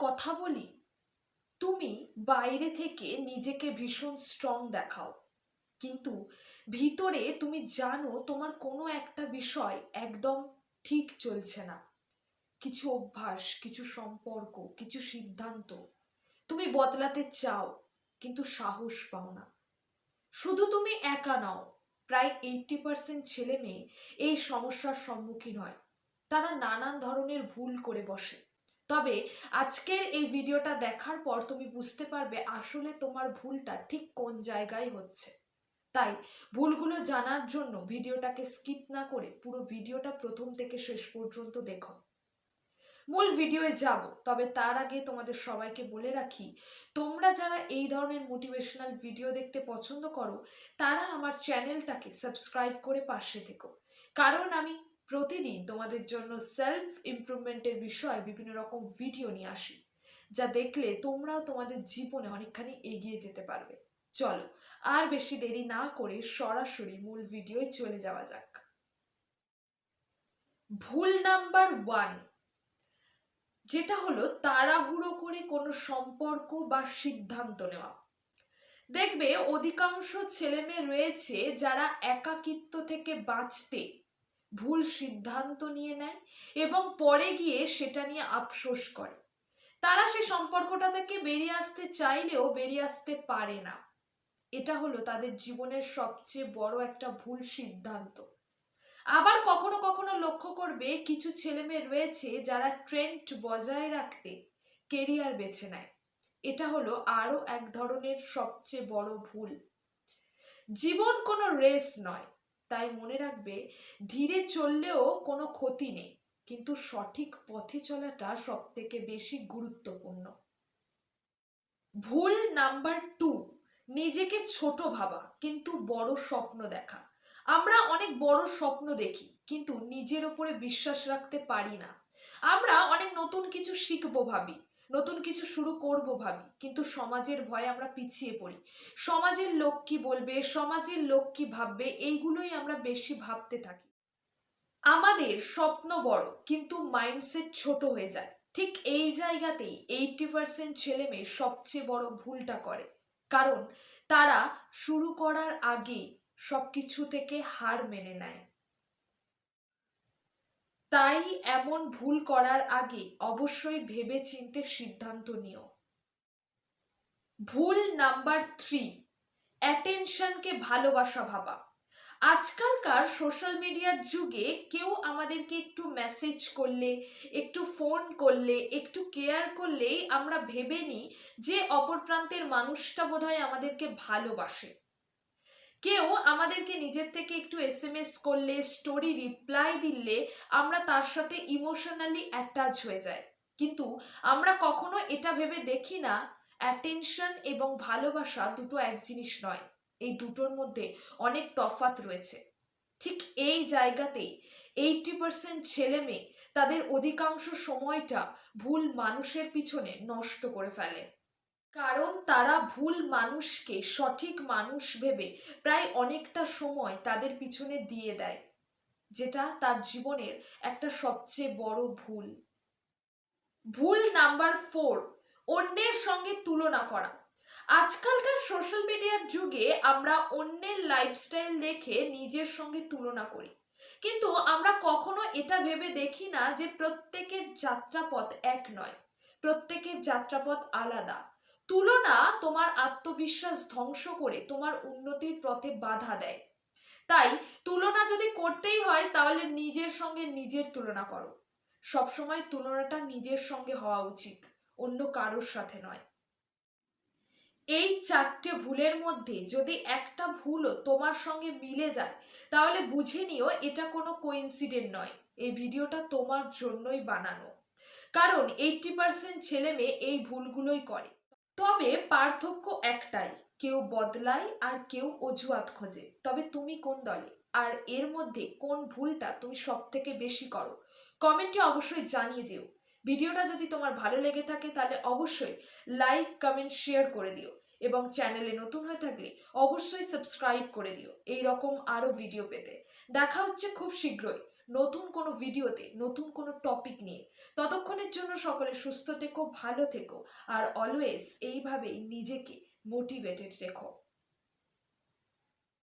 কথা বলি, তুমি বাইরে থেকে নিজেকে ভীষণ স্ট্রং দেখাও, কিন্তু ভিতরে তুমি জানো তোমার কোনো একটা বিষয় একদম ঠিক চলছে না। কিছু অভ্যাস, কিছু সম্পর্ক, কিছু সিদ্ধান্ত তুমি বদলাতে চাও, কিন্তু সাহস পাও না। শুধু তুমি একা নও, প্রায় 80% ছেলে মেয়ে এই সমস্যার সম্মুখীন হয়। তারা নানান ধরনের ভুল করে বসে। তবে আজকের এই ভিডিওটা দেখার পর তুমি বুঝতে পারবে আসলে তোমার ভুলটা ঠিক কোন জায়গায় হচ্ছে। তাই ভুলগুলো জানার জন্য ভিডিওটাকে স্কিপ না করে পুরো ভিডিওটা প্রথম থেকে শেষ পর্যন্ত দেখো। মূল ভিডিওয়ে যাব, তবে তার আগে তোমাদের সবাইকে বলে রাখি, তোমরা যারা এই ধরনের মোটিভেশনাল ভিডিও দেখতে পছন্দ করো তারা আমার চ্যানেলটাকে সাবস্ক্রাইব করে পাশে থেকো, কারণ আমি প্রতিদিন তোমাদের জন্য সেলফ ইমপ্রুভমেন্টের বিষয়ে বিভিন্ন রকম ভিডিও নিয়ে আসি, যা দেখলে তোমরাও তোমাদের জীবনে অনেকখানি এগিয়ে যেতে পারবে। চলো আর বেশি দেরি না করে সরাসরি মূল ভিডিওয় চলে যাওয়া যাক। ভুল নাম্বার 1, যেটা হলো তাড়াহুড়ো করে কোনো সম্পর্ক বা সিদ্ধান্ত নেওয়া। দেখবে অধিকাংশ ছেলেমেয়ে রয়েছে যারা একাকিত্ব থেকে বাঁচতে ভুল সিদ্ধান্ত নিয়ে নেয় এবং পরে গিয়ে সেটা নিয়ে আফসোস করে। তারা সেই সম্পর্কটা থেকে বেরিয়ে আসতে চাইলেও বেরিয়ে আসতে পারে না। এটা হলো তাদের জীবনের সবচেয়ে বড় একটা ভুল সিদ্ধান্ত। আবার কখনো কখনো লক্ষ্য করবে কিছু ছেলেমেয়ে রয়েছে যারা ট্রেন্ড বজায় রাখতে কেরিয়ার বেছে নেয়। এটা হলো আরো এক ধরনের সবচেয়ে বড় ভুল। জীবন কোনো রেস নয়, তাই মনে রাখবে ধীরে চললেও কোনো ক্ষতি নেই, কিন্তু সঠিক পথে চলাটা সব থেকে বেশি গুরুত্বপূর্ণ। ভুল নাম্বার 2, নিজেকে ছোট ভাবা কিন্তু বড় স্বপ্ন দেখা। আমরা অনেক বড় স্বপ্ন দেখি কিন্তু নিজের উপরে বিশ্বাস রাখতে পারি না। আমরা অনেক নতুন কিছু শিখবো ভাবি, নতুন কিছু শুরু করব ভাবি, কিন্তু সমাজের ভয়ে আমরা পিছিয়ে পড়ি। সমাজের লোক কি বলবে, সমাজের লোক কি ভাববে, এইগুলোই আমরা বেশি ভাবতে থাকি। আমাদের স্বপ্ন বড় কিন্তু মাইন্ডসেট ছোট হয়ে যায়। ঠিক এই জায়গাতেই 80% ছেলে মেয়ে সবচেয়ে বড় ভুলটা করে, কারণ তারা শুরু করার আগে সবকিছু থেকে হার মেনে নেয়। তাই এমন ভুল করার আগে অবশ্যই ভেবে চিন্তে সিদ্ধান্ত নিও। ভুল নাম্বার 3, অ্যাটেনশনকে ভালোবাসা ভাবা। আজকালকার সোশ্যাল মিডিয়ার যুগে কেউ আমাদেরকে একটু মেসেজ করলে, একটু ফোন করলে, একটু কেয়ার করলেই আমরা ভেবে নিই যে অপর প্রান্তের মানুষটা বোধহয় আমাদেরকে ভালোবাসে। কেউ আমাদেরকে নিজের থেকে একটু এসএমএস করলে, স্টোরি রিপ্লাই দিলে আমরা তার সাথে ইমোশনালি অ্যাটাচ হয়ে যায়। কিন্তু আমরা কখনো এটা ভেবে দেখি না অ্যাটেনশন এবং ভালোবাসা দুটো এক জিনিস নয়, এই দুটোর মধ্যে অনেক তফাৎ রয়েছে। ঠিক এই জায়গাতেই 80% ছেলে মেয়ে তাদের অধিকাংশ সময়টা ভুল মানুষের পিছনে নষ্ট করে ফেলে, কারণ তারা ভুল মানুষকে সঠিক মানুষ ভেবে প্রায় অনেকটা সময় তাদের পিছনে দিয়ে দেয়, যেটা তার জীবনের একটা সবচেয়ে বড় ভুল। ভুল নাম্বার 4, অন্যের সঙ্গে তুলনা করা। আজকালকার সোশ্যাল মিডিয়ার যুগে আমরা অন্যের লাইফস্টাইল দেখে নিজের সঙ্গে তুলনা করি, কিন্তু আমরা কখনো এটা ভেবে দেখি না যে প্রত্যেকের যাত্রাপথ এক নয়, প্রত্যেকের যাত্রাপথ আলাদা। তুলনা তোমার আত্মবিশ্বাস ধ্বংস করে তোমার উন্নতির পথে বাধা দেয়। তাই তুলনা যদি করতেই হয় তাহলে নিজের সঙ্গে নিজের তুলনা করো। সবসময় তুলনাটা নিজের সঙ্গে হওয়া উচিত, অন্য কারোর সাথে নয়। এই 4টে ভুলের মধ্যে যদি একটা ভুলও তোমার সঙ্গে মিলে যায় তাহলে বুঝে নিও এটা কোনো কোইন্সিডেন্ট নয়, এই ভিডিওটা তোমার জন্যই বানানো। কারণ 80% ছেলে মেয়ে এই ভুলগুলোই করে। তবে পার্থক্য একটাই, কেউ বদলায় আর কেউ অজুহাত খোঁজে। তবে তুমি কোন দলে, আর এর মধ্যে কোন ভুলটা তুমি সব থেকে বেশি করো? কমেন্টে অবশ্যই জানিয়ে যেও। ভিডিওটা যদি তোমার ভালো লেগে থাকে তাহলে অবশ্যই লাইক, কমেন্ট, শেয়ার করে দিও এবং চ্যানেলে নতুন হয়ে থাকলে অবশ্যই সাবস্ক্রাইব করে দিও এই রকম আরো ভিডিও পেতে। দেখা হচ্ছে খুব শীঘ্রই নতুন কোনো ভিডিওতে, নতুন কোনো টপিক নিয়ে। ততক্ষণের জন্য সকলে সুস্থ থেকো, ভালো থেকো, আর অলওয়েজ এইভাবেই নিজেকে মোটিভেটেড রেখো।